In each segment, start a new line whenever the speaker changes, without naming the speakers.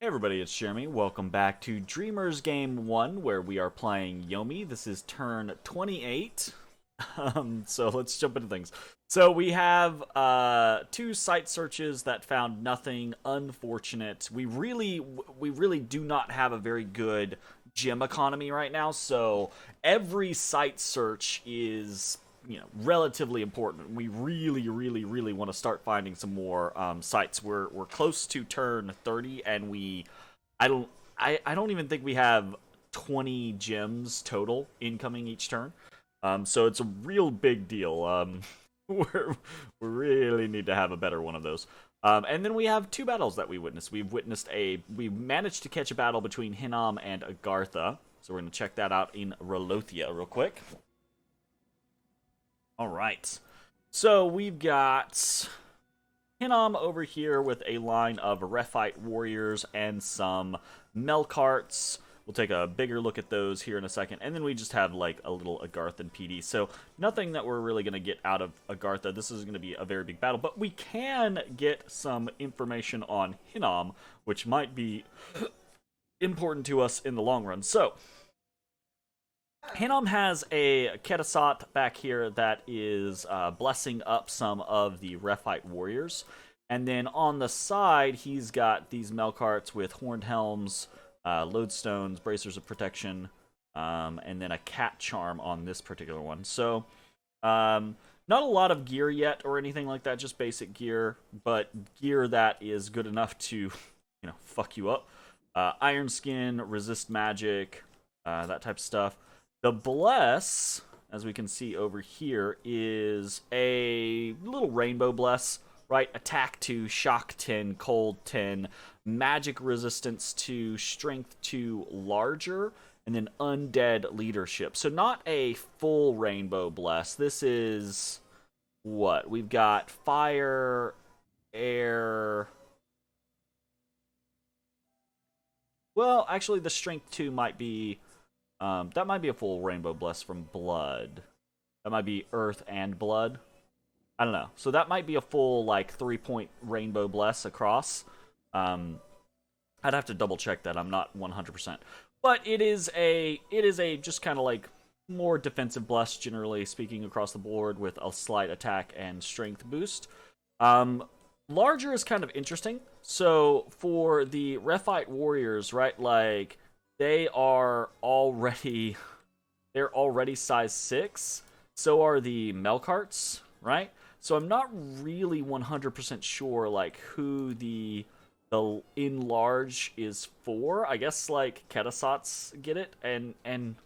Everybody, it's Jeremy. Welcome back to Dreamers Game 1, where we are playing Yomi. This is turn 28. So let's jump into things. So we have two site searches that found nothing. Unfortunate. We really do not have a very good gem economy right now, so every site search is relatively important. We really want to start finding some more sites. We're close to turn 30, and I don't even think we have 20 gems total incoming each turn. So it's a real big deal. We really need to have a better one of those. And then we have two battles that we witnessed. We managed to catch a battle between Hinam and Agartha. So we're going to check that out in Relothia real quick. Alright, so we've got Hinam over here with a line of Rephite warriors and some Melkarts. We'll take a bigger look at those here in a second. And then we just have like a little Agarthan PD. So nothing that we're really going to get out of Agartha. This is going to be a very big battle. But we can get some information on Hinam, which might be important to us in the long run. So Hinam has a Ketasat back here that is blessing up some of the Rephite warriors. And then on the side, he's got these Melkarts with horned helms, lodestones, bracers of protection, and then a cat charm on this particular one. So, not a lot of gear yet or anything like that, just basic gear, but gear that is good enough to, fuck you up. Iron skin, resist magic, that type of stuff. The Bless, as we can see over here, is a little rainbow bless, right? Attack 2, shock 10, cold 10, magic resistance to strength 2 larger, and then undead leadership. So not a full rainbow bless. This is what? We've got fire, air. Well, actually the strength 2 might be that might be a full rainbow bless from blood. That might be earth and blood. I don't know. So that might be a full, like, 3-point rainbow bless across. I'd have to double check that. I'm not 100%. But it is a just kind of like more defensive bless, generally speaking, across the board with a slight attack and strength boost. Larger is kind of interesting. So for the Rephite warriors, right, like, they're already size 6. So are the Melkarts, right? So I'm not really 100% sure, like, who the enlarge is for. I guess, like, Ketasats get it, and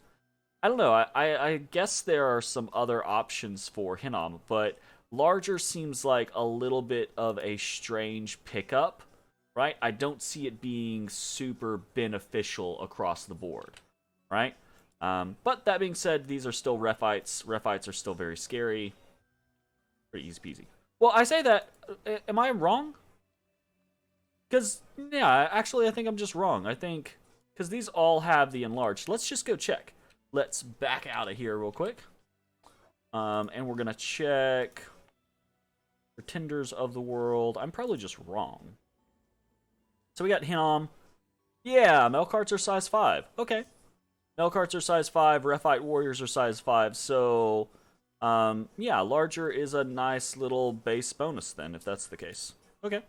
I don't know. I guess there are some other options for Hinam, but larger seems like a little bit of a strange pickup. Right? I don't see it being super beneficial across the board, right? But that being said, these are still Rephites. Rephites are still very scary. Pretty easy peasy. Well, I say that, am I wrong? Because, yeah, actually I think I'm just wrong. I think, because these all have the enlarged. Let's just go check. Let's back out of here real quick. And we're going to check Pretenders of the World. I'm probably just wrong. So we got Hinam. Yeah, Melkarts are size 5. Okay. Melkarts are size 5. Rephite warriors are size 5. So, yeah, larger is a nice little base bonus then, if that's the case. Okay.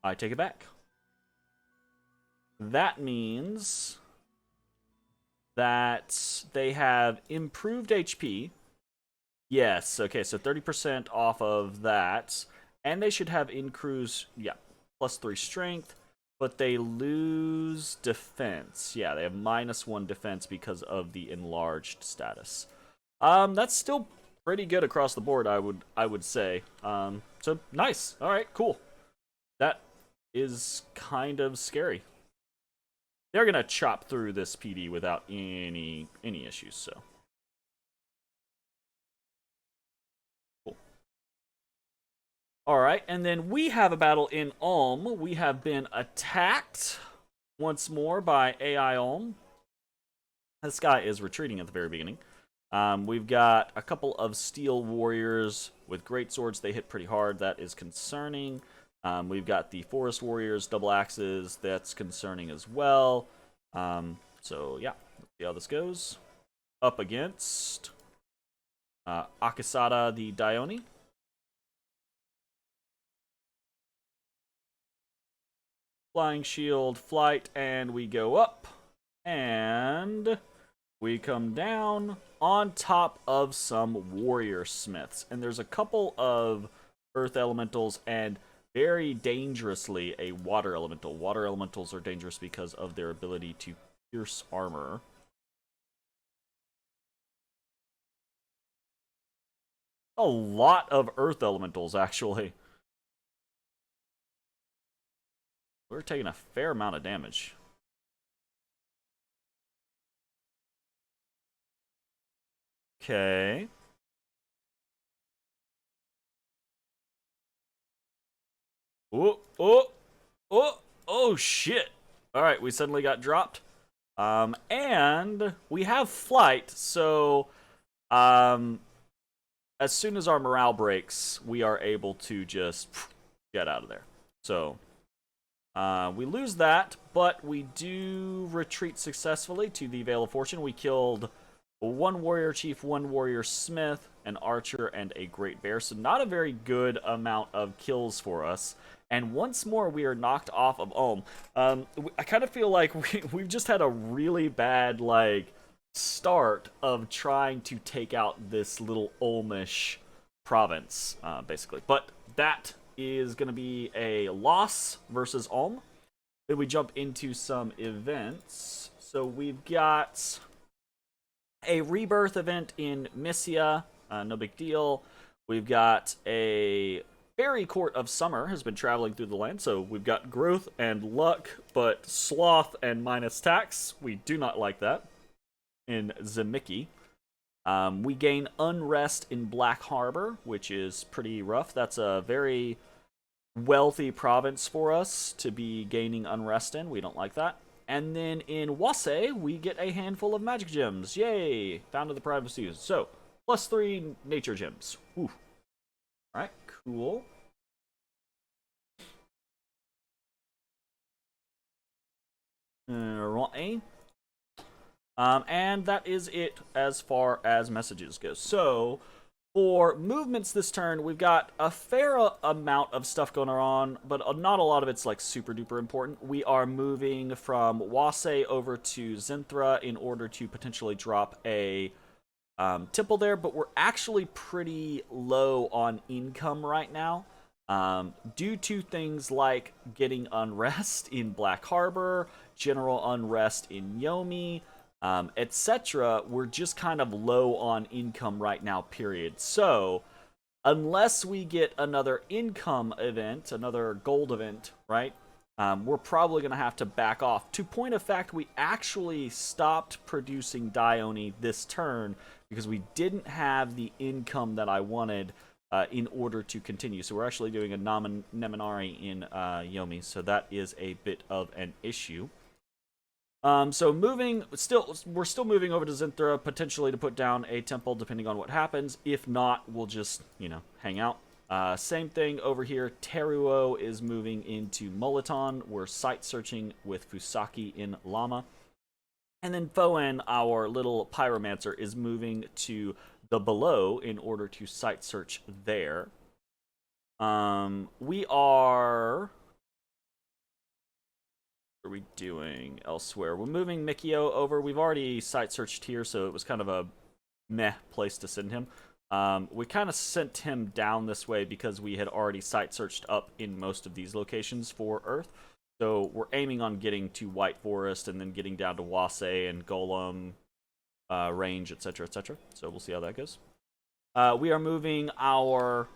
I take it back. That means that they have improved HP. Yes, okay, so 30% off of that. And they should have increase, yeah, plus 3 strength, but they lose defense. Yeah, they have -1 defense because of the enlarged status. That's still pretty good across the board, I would say. So nice. All right, cool. That is kind of scary. They're gonna chop through this PD without any issues. So. Alright, and then we have a battle in Ulm. We have been attacked once more by AI Ulm. This guy is retreating at the very beginning. We've got a couple of steel warriors with great swords. They hit pretty hard. That is concerning. We've got the Forest Warriors, double axes. That's concerning as well. So yeah, let's see how this goes. Up against Akasada the Dione. Flying shield, flight, and we go up. And we come down on top of some warrior smiths. And there's a couple of earth elementals and very dangerously a water elemental. Water elementals are dangerous because of their ability to pierce armor. A lot of earth elementals, actually. We're taking a fair amount of damage. Okay. Oh, oh, oh, oh, shit. Alright, we suddenly got dropped. And we have flight, so as soon as our morale breaks, we are able to just get out of there. So we lose that, but we do retreat successfully to the Veil of Fortune. We killed one warrior chief, one warrior smith, an archer, and a great bear. So not a very good amount of kills for us. And once more, we are knocked off of Ulm. I kind of feel like we've just had a really bad, like, start of trying to take out this little Ulmish province, basically. But that is going to be a loss versus Ulm. Then we jump into some events. So we've got a rebirth event in Mysia, no big deal. We've got a Fairy Court of Summer has been traveling through the land, so we've got growth and luck, but sloth and minus tax. We do not like that in Zemiki. We gain unrest in Black Harbor, which is pretty rough. That's a very wealthy province for us to be gaining unrest in. We don't like that. And then in Wase, we get a handful of magic gems. Yay! Found in the privacy. So, +3 nature gems. Whew. Alright, cool. Alright. And that is it as far as messages go. So, for movements this turn, we've got a fair amount of stuff going on, but not a lot of it's like super duper important. We are moving from Wase over to Zinthra in order to potentially drop a temple there, but we're actually pretty low on income right now. Due to things like getting unrest in Black Harbor, general unrest in Yomi, etc., we're just kind of low on income right now, period. So, unless we get another income event, another gold event, right, we're probably going to have to back off. To point of fact, we actually stopped producing Dione this turn because we didn't have the income that I wanted in order to continue. So we're actually doing a Neminari in Yomi, so that is a bit of an issue. So we're still moving over to Zinthra, potentially to put down a temple, depending on what happens. If not, we'll just, hang out. Same thing over here. Teruo is moving into Mulaton. We're site searching with Fusaki in Lama. And then Foen, our little pyromancer, is moving to the Below in order to site search there. We are... What are we doing elsewhere? We're moving Mikio over. We've already site searched here, so it was kind of a meh place to send him. We kind of sent him down this way because we had already site searched up in most of these locations for Earth. So we're aiming on getting to White Forest and then getting down to Wase and Golem range, etc., etc. So we'll see how that goes. We are moving our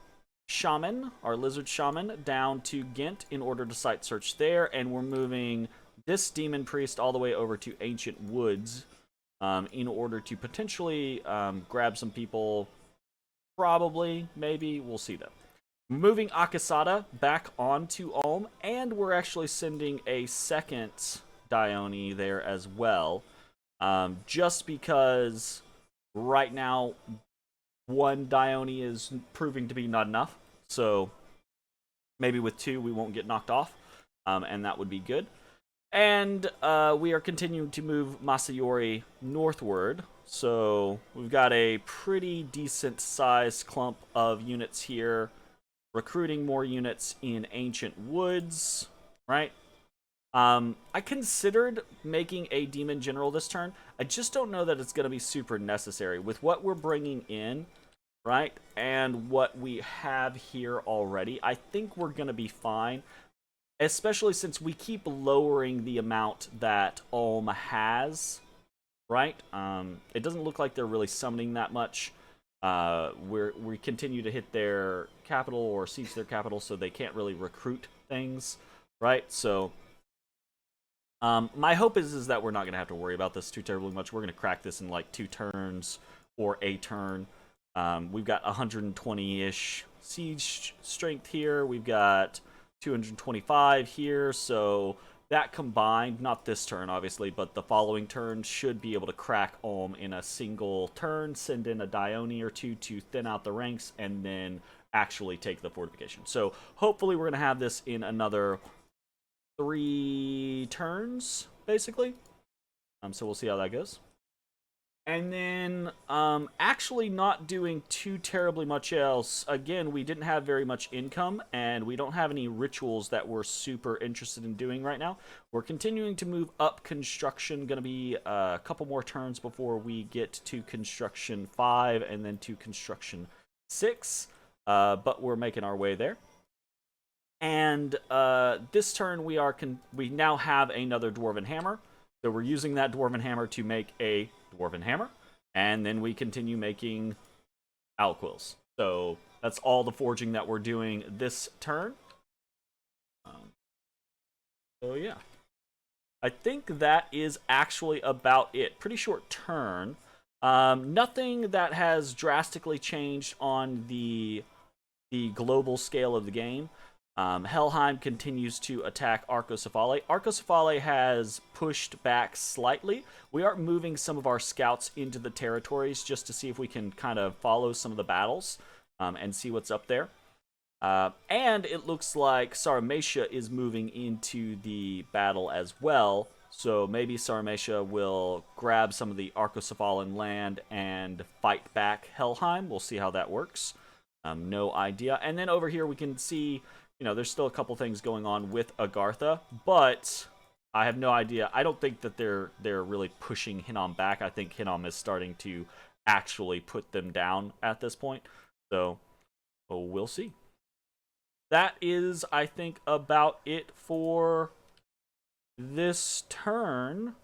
shaman, our lizard shaman, down to Ghent in order to site search there, and we're moving this demon priest all the way over to Ancient Woods in order to potentially grab some people. Probably, maybe, we'll see though. Moving Akasada back onto Ulm, and we're actually sending a second Dione there as well, just because right now one Dione is proving to be not enough. So Maybe with 2 we won't get knocked off, and that would be good. And we are continuing to move Masayori northward. So we've got a pretty decent sized clump of units here. Recruiting more units in Ancient Woods, right? I considered making a Demon General this turn. I just don't know that it's going to be super necessary. With what we're bringing in, right, and what we have here already, I think we're going to be fine. Especially since we keep lowering the amount that Ulm has, right? It doesn't look like they're really summoning that much. We continue to hit their capital or siege their capital, so they can't really recruit things, right? So my hope is that we're not going to have to worry about this too terribly much. We're going to crack this in like 2 turns or a turn. We've got 120-ish siege strength here. We've got 225 here, so that combined, not this turn obviously, but the following turn, should be able to crack Ulm in a single turn, send in a Dione or 2 to thin out the ranks, and then actually take the fortification. So hopefully we're going to have this in another 3 turns, basically. So we'll see how that goes. And then, actually not doing too terribly much else. Again, we didn't have very much income, and we don't have any rituals that we're super interested in doing right now. We're continuing to move up construction. Going to be a couple more turns before we get to construction 5 and then to construction 6. But we're making our way there. And this turn we now have another Dwarven Hammer. So we're using that Dwarven Hammer to make a Dwarven Hammer, and then we continue making Alquills. So that's all the forging that we're doing this turn. So yeah. I think that is actually about it. Pretty short turn. Nothing that has drastically changed on the global scale of the game. Helheim continues to attack Arcocephale. Arcocephale has pushed back slightly. We are moving some of our scouts into the territories just to see if we can kind of follow some of the battles and see what's up there. And it looks like Sarmatia is moving into the battle as well. So maybe Sarmatia will grab some of the Arcocephalian land and fight back Helheim. We'll see how that works. No idea. And then over here we can see, you know, there's still a couple things going on with Agartha, but I have no idea. I don't think that they're really pushing Hinnom back. I think Hinnom is starting to actually put them down at this point. So, we'll see. That is, I think, about it for this turn.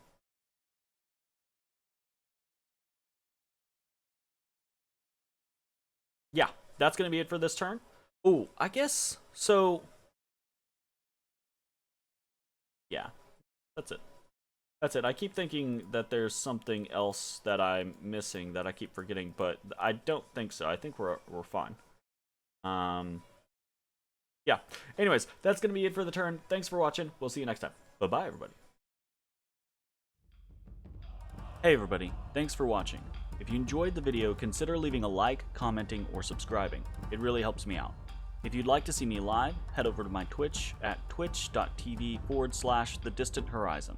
Yeah, that's going to be it for this turn. Oh, I guess, so, yeah, that's it. That's it. I keep thinking that there's something else that I'm missing that I keep forgetting, but I don't think so. I think we're fine. Yeah. Anyways, that's going to be it for the turn. Thanks for watching. We'll see you next time. Bye-bye, everybody. Hey, everybody. Thanks for watching. If you enjoyed the video, consider leaving a like, commenting, or subscribing. It really helps me out. If you'd like to see me live, head over to my Twitch at twitch.tv/thedistanthorizon.